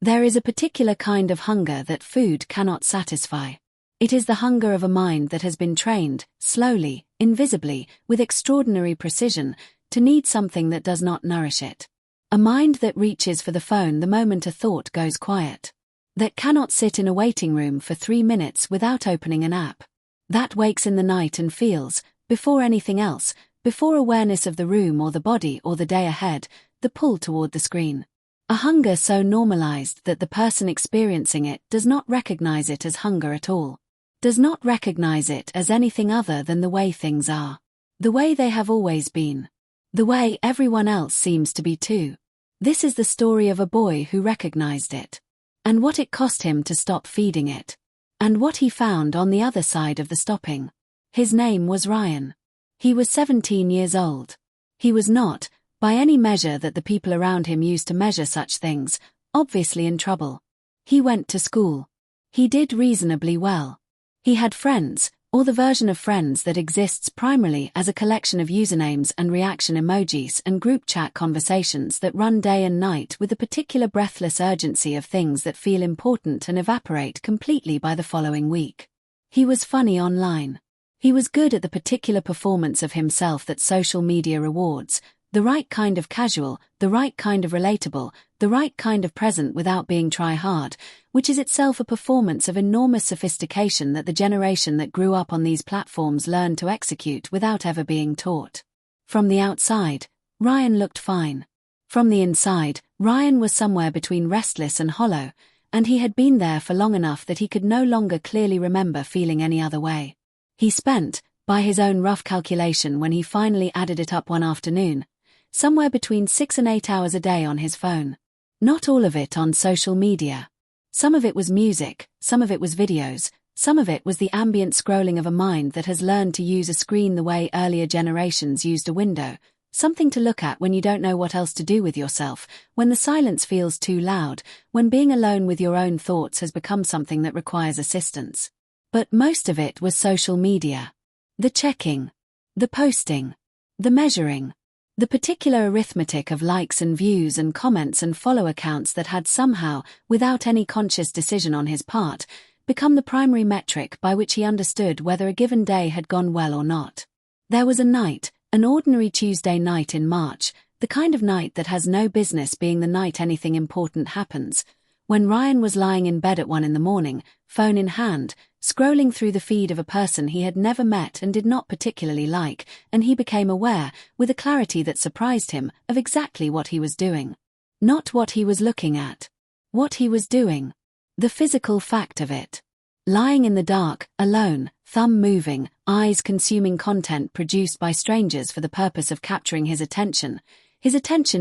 There is a particular kind of hunger that food cannot satisfy. It is the hunger of a mind that has been trained, slowly, invisibly, with extraordinary precision, to need something that does not nourish it. A mind that reaches for the phone the moment a thought goes quiet. That cannot sit in a waiting room for 3 minutes without opening an app. That wakes in the night and feels, before anything else, before awareness of the room or the body or the day ahead, the pull toward the screen. A hunger so normalized that the person experiencing it does not recognize it as hunger at all. Does not recognize it as anything other than the way things are. The way they have always been. The way everyone else seems to be too. This is the story of a boy who recognized it. And what it cost him to stop feeding it. And what he found on the other side of the stopping. His name was Ryan. He was 17 years old. He was not, by any measure that the people around him used to measure such things, obviously in trouble. He went to school. He did reasonably well. He had friends, or the version of friends that exists primarily as a collection of usernames and reaction emojis and group chat conversations that run day and night with a particular breathless urgency of things that feel important and evaporate completely by the following week. He was funny online. He was good at the particular performance of himself that social media rewards, the right kind of casual, the right kind of relatable, the right kind of present without being try-hard, which is itself a performance of enormous sophistication that the generation that grew up on these platforms learned to execute without ever being taught. From the outside, Ryan looked fine. From the inside, Ryan was somewhere between restless and hollow, and he had been there for long enough that he could no longer clearly remember feeling any other way. He spent, by his own rough calculation when he finally added it up one afternoon, somewhere between 6 and 8 hours a day on his phone. Not all of it on social media. Some of it was music, some of it was videos, some of it was the ambient scrolling of a mind that has learned to use a screen the way earlier generations used a window, something to look at when you don't know what else to do with yourself, when the silence feels too loud, when being alone with your own thoughts has become something that requires assistance. But most of it was social media. The checking. The posting. The measuring. The particular arithmetic of likes and views and comments and follow accounts that had somehow, without any conscious decision on his part, become the primary metric by which he understood whether a given day had gone well or not. There was a night, an ordinary Tuesday night in March, the kind of night that has no business being the night anything important happens, when Ryan was lying in bed at 1 a.m, phone in hand, scrolling through the feed of a person he had never met and did not particularly like, and he became aware, with a clarity that surprised him, of exactly what he was doing. Not what he was looking at. What he was doing. The physical fact of it. Lying in the dark, alone, thumb moving, eyes consuming content produced by strangers for the purpose of capturing his attention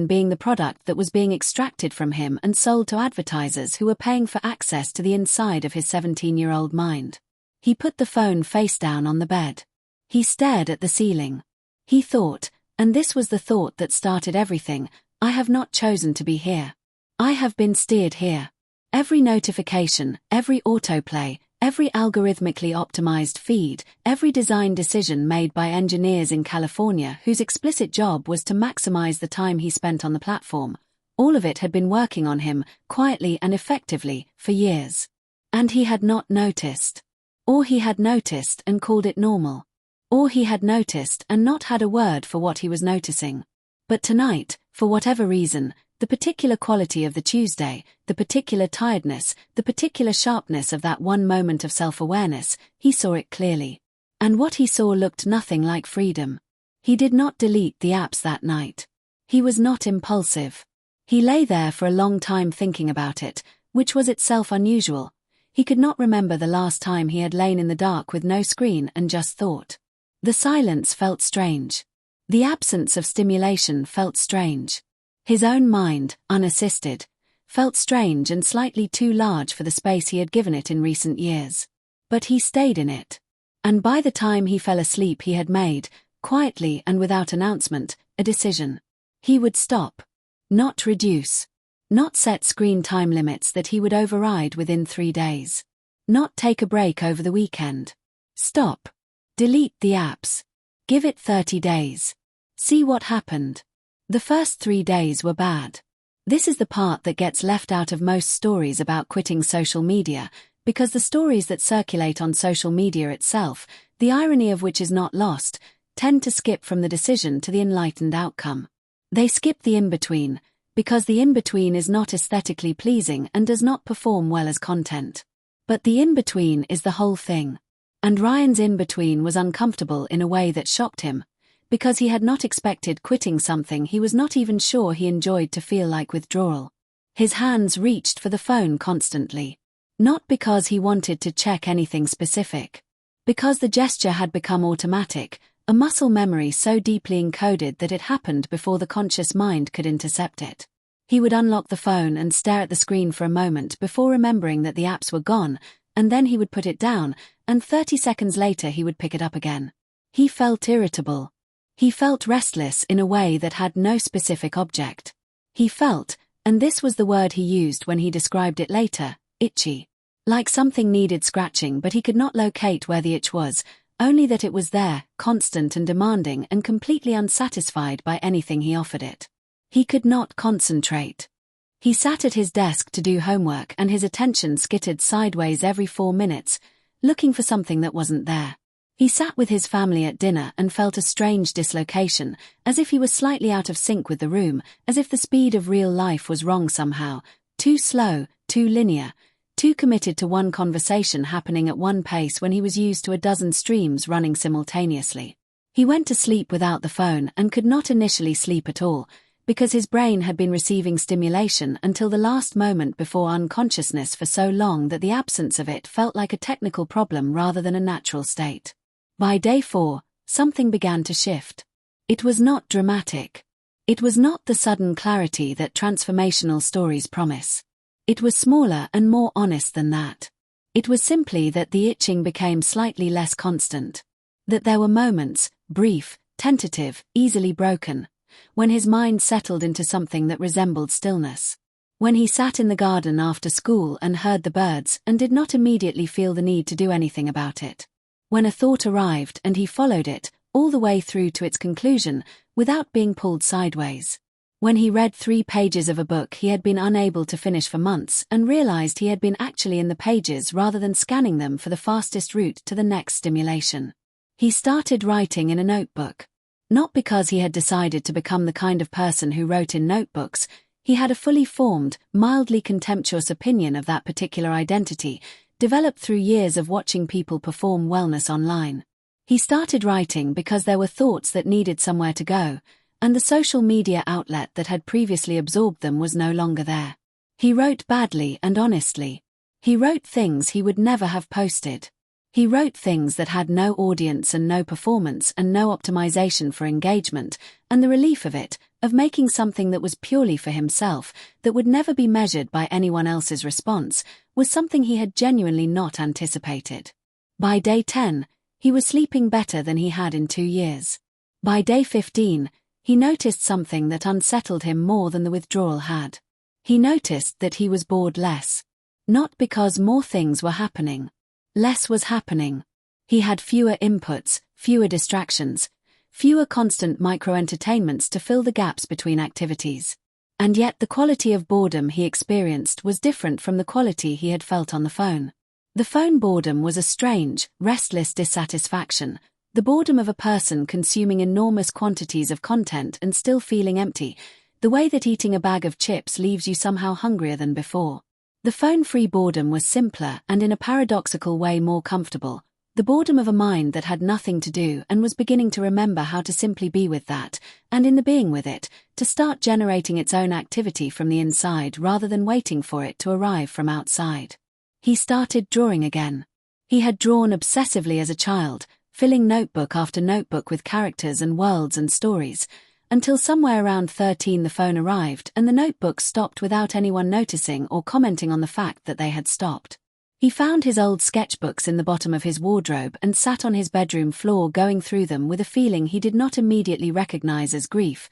being the product that was being extracted from him and sold to advertisers who were paying for access to the inside of his 17-year-old mind. He put the phone face down on the bed. He stared at the ceiling. He thought, and this was the thought that started everything, I have not chosen to be here. I have been steered here. Every notification, every autoplay, every algorithmically optimized feed, every design decision made by engineers in California whose explicit job was to maximize the time he spent on the platform, all of it had been working on him, quietly and effectively, for years. And he had not noticed. Or he had noticed and called it normal. Or he had noticed and not had a word for what he was noticing. But tonight, for whatever reason, the particular quality of the Tuesday, the particular tiredness, the particular sharpness of that one moment of self-awareness, he saw it clearly. And what he saw looked nothing like freedom. He did not delete the apps that night. He was not impulsive. He lay there for a long time thinking about it, which was itself unusual. He could not remember the last time he had lain in the dark with no screen and just thought. The silence felt strange. The absence of stimulation felt strange. His own mind, unassisted, felt strange and slightly too large for the space he had given it in recent years. But he stayed in it. And by the time he fell asleep he had made, quietly and without announcement, a decision. He would stop. Not reduce. Not set screen time limits that he would override within 3 days. Not take a break over the weekend. Stop. Delete the apps. Give it 30 days. See what happened. The first 3 days were bad. This is the part that gets left out of most stories about quitting social media, because the stories that circulate on social media itself, the irony of which is not lost, tend to skip from the decision to the enlightened outcome. They skip the in-between, because the in-between is not aesthetically pleasing and does not perform well as content. But the in-between is the whole thing. And Ryan's in-between was uncomfortable in a way that shocked him, because he had not expected quitting something he was not even sure he enjoyed to feel like withdrawal. His hands reached for the phone constantly. Not because he wanted to check anything specific. Because the gesture had become automatic, a muscle memory so deeply encoded that it happened before the conscious mind could intercept it. He would unlock the phone and stare at the screen for a moment before remembering that the apps were gone, and then he would put it down, and 30 seconds later he would pick it up again. He felt irritable. He felt restless in a way that had no specific object. He felt, and this was the word he used when he described it later, itchy. Like something needed scratching, but he could not locate where the itch was, only that it was there, constant and demanding and completely unsatisfied by anything he offered it. He could not concentrate. He sat at his desk to do homework and his attention skittered sideways every 4 minutes, looking for something that wasn't there. He sat with his family at dinner and felt a strange dislocation, as if he was slightly out of sync with the room, as if the speed of real life was wrong somehow, too slow, too linear, too committed to one conversation happening at one pace when he was used to a dozen streams running simultaneously. He went to sleep without the phone and could not initially sleep at all, because his brain had been receiving stimulation until the last moment before unconsciousness for so long that the absence of it felt like a technical problem rather than a natural state. By day 4, something began to shift. It was not dramatic. It was not the sudden clarity that transformational stories promise. It was smaller and more honest than that. It was simply that the itching became slightly less constant. That there were moments, brief, tentative, easily broken, when his mind settled into something that resembled stillness. When he sat in the garden after school and heard the birds and did not immediately feel the need to do anything about it. When a thought arrived and he followed it, all the way through to its conclusion, without being pulled sideways. When he read 3 pages of a book he had been unable to finish for months and realized he had been actually in the pages rather than scanning them for the fastest route to the next stimulation. He started writing in a notebook. Not because he had decided to become the kind of person who wrote in notebooks. He had a fully formed, mildly contemptuous opinion of that particular identity, developed through years of watching people perform wellness online. He started writing because there were thoughts that needed somewhere to go, and the social media outlet that had previously absorbed them was no longer there. He wrote badly and honestly. He wrote things he would never have posted. He wrote things that had no audience and no performance and no optimization for engagement, and the relief of it, of making something that was purely for himself, that would never be measured by anyone else's response, was something he had genuinely not anticipated. By day 10, he was sleeping better than he had in 2 years. By day 15, he noticed something that unsettled him more than the withdrawal had. He noticed that he was bored less. Not because more things were happening. Less was happening. He had fewer inputs, fewer distractions, fewer constant micro-entertainments to fill the gaps between activities. And yet the quality of boredom he experienced was different from the quality he had felt on the phone. The phone boredom was a strange, restless dissatisfaction, the boredom of a person consuming enormous quantities of content and still feeling empty, the way that eating a bag of chips leaves you somehow hungrier than before. The phone-free boredom was simpler and in a paradoxical way more comfortable, the boredom of a mind that had nothing to do and was beginning to remember how to simply be with that, and in the being with it, to start generating its own activity from the inside rather than waiting for it to arrive from outside. He started drawing again. He had drawn obsessively as a child, filling notebook after notebook with characters and worlds and stories, until somewhere around 13 the phone arrived and the notebooks stopped without anyone noticing or commenting on the fact that they had stopped. He found his old sketchbooks in the bottom of his wardrobe and sat on his bedroom floor going through them with a feeling he did not immediately recognize as grief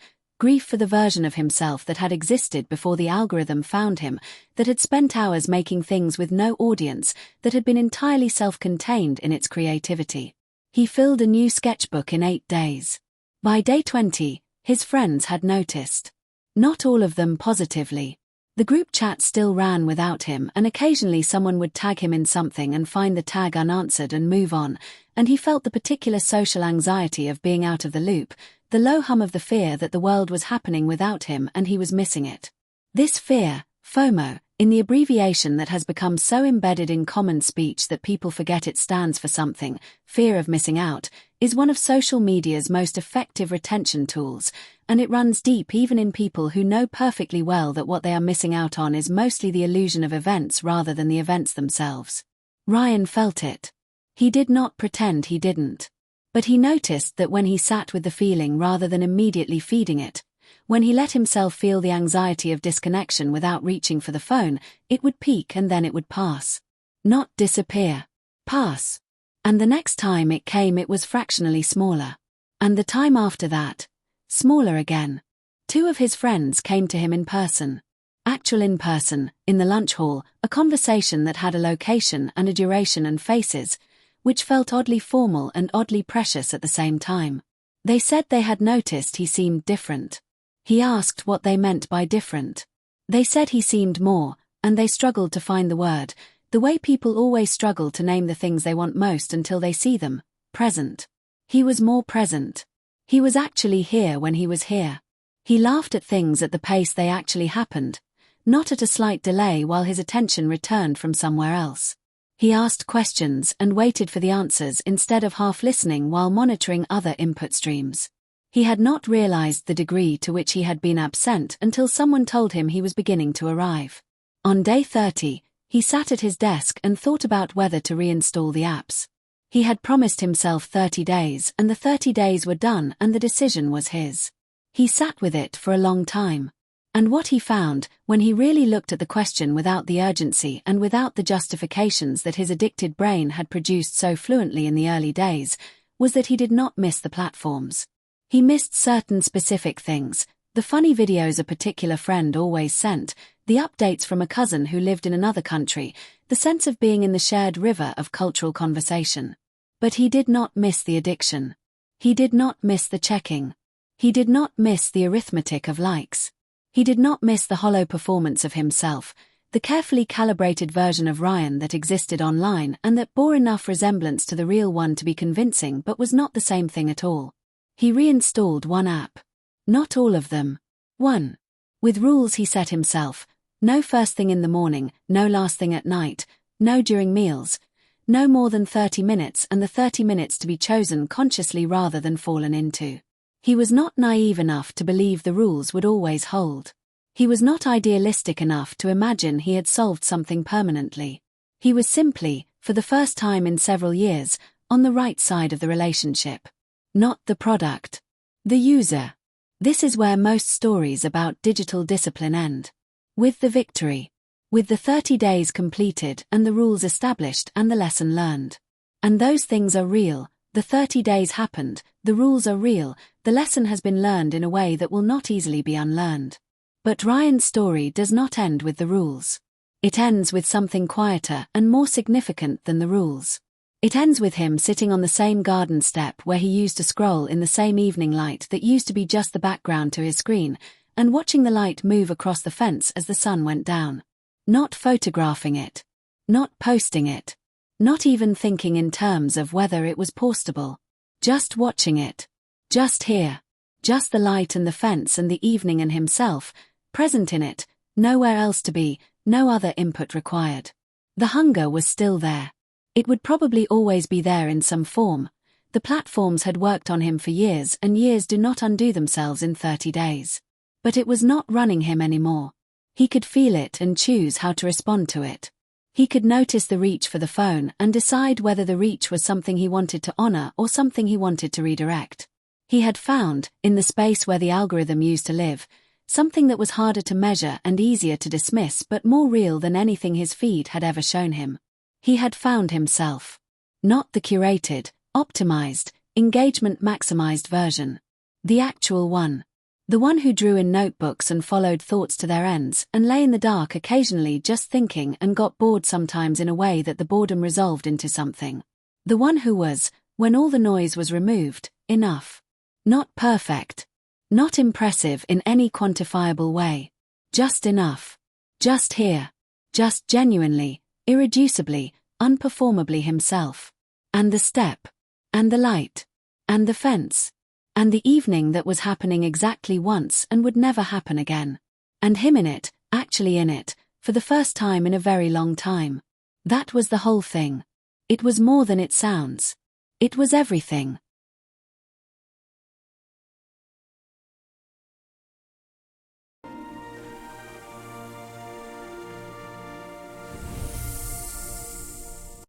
for the version of himself that had existed before the algorithm found him, that had spent hours making things with no audience, that had been entirely self-contained in its creativity. He filled a new sketchbook in 8 days. By day 20, his friends had noticed. Not all of them positively. The group chat still ran without him, and occasionally someone would tag him in something and find the tag unanswered and move on, and he felt the particular social anxiety of being out of the loop, the low hum of the fear that the world was happening without him and he was missing it. This fear, FOMO, in the abbreviation that has become so embedded in common speech that people forget it stands for something, fear of missing out, is one of social media's most effective retention tools, and it runs deep even in people who know perfectly well that what they are missing out on is mostly the illusion of events rather than the events themselves. Ryan felt it. He did not pretend he didn't. But he noticed that when he sat with the feeling rather than immediately feeding it, when he let himself feel the anxiety of disconnection without reaching for the phone, it would peak and then it would pass. Not disappear. Pass. And the next time it came it was fractionally smaller. And the time after that, smaller again. 2 of his friends came to him in person. Actual in person, in the lunch hall, a conversation that had a location and a duration and faces, which felt oddly formal and oddly precious at the same time. They said they had noticed he seemed different. He asked what they meant by different. They said he seemed more, and they struggled to find the word, the way people always struggle to name the things they want most until they see them, present. He was more present. He was actually here when he was here. He laughed at things at the pace they actually happened, not at a slight delay while his attention returned from somewhere else. He asked questions and waited for the answers instead of half listening while monitoring other input streams. He had not realized the degree to which he had been absent until someone told him he was beginning to arrive. On day 30, he sat at his desk and thought about whether to reinstall the apps. He had promised himself 30 days and the 30 days were done and the decision was his. He sat with it for a long time. And what he found, when he really looked at the question without the urgency and without the justifications that his addicted brain had produced so fluently in the early days, was that he did not miss the platforms. He missed certain specific things, the funny videos a particular friend always sent, the updates from a cousin who lived in another country, the sense of being in the shared river of cultural conversation. But he did not miss the addiction. He did not miss the checking. He did not miss the arithmetic of likes. He did not miss the hollow performance of himself, the carefully calibrated version of Ryan that existed online and that bore enough resemblance to the real one to be convincing but was not the same thing at all. He reinstalled one app. Not all of them. One. With rules he set himself: no first thing in the morning, no last thing at night, no during meals, no more than 30 minutes and the 30 minutes to be chosen consciously rather than fallen into. He was not naive enough to believe the rules would always hold. He was not idealistic enough to imagine he had solved something permanently. He was simply, for the first time in several years, on the right side of the relationship. Not the product. The user. This is where most stories about digital discipline end. With the victory. With the 30 days completed and the rules established and the lesson learned. And those things are real. The 30 days happened, the rules are real, the lesson has been learned in a way that will not easily be unlearned. But Ryan's story does not end with the rules. It ends with something quieter and more significant than the rules. It ends with him sitting on the same garden step where he used to scroll in the same evening light that used to be just the background to his screen, and watching the light move across the fence as the sun went down. Not photographing it. Not posting it. Not even thinking in terms of whether it was postable. Just watching it. Just here. Just the light and the fence and the evening and himself, present in it, nowhere else to be, no other input required. The hunger was still there. It would probably always be there in some form. The platforms had worked on him for years and years do not undo themselves in 30 days. But it was not running him anymore. He could feel it and choose how to respond to it. He could notice the reach for the phone and decide whether the reach was something he wanted to honor or something he wanted to redirect. He had found, in the space where the algorithm used to live, something that was harder to measure and easier to dismiss but more real than anything his feed had ever shown him. He had found himself. Not the curated, optimized, engagement-maximized version. The actual one. The one who drew in notebooks and followed thoughts to their ends and lay in the dark occasionally just thinking and got bored sometimes in a way that the boredom resolved into something. The one who was, when all the noise was removed, enough. Not perfect. Not impressive in any quantifiable way. Just enough. Just here. Just genuinely, irreducibly, unperformably himself. And the step. And the light. And the fence. And the evening that was happening exactly once and would never happen again. And him in it, actually in it, for the first time in a very long time. That was the whole thing. It was more than it sounds. It was everything.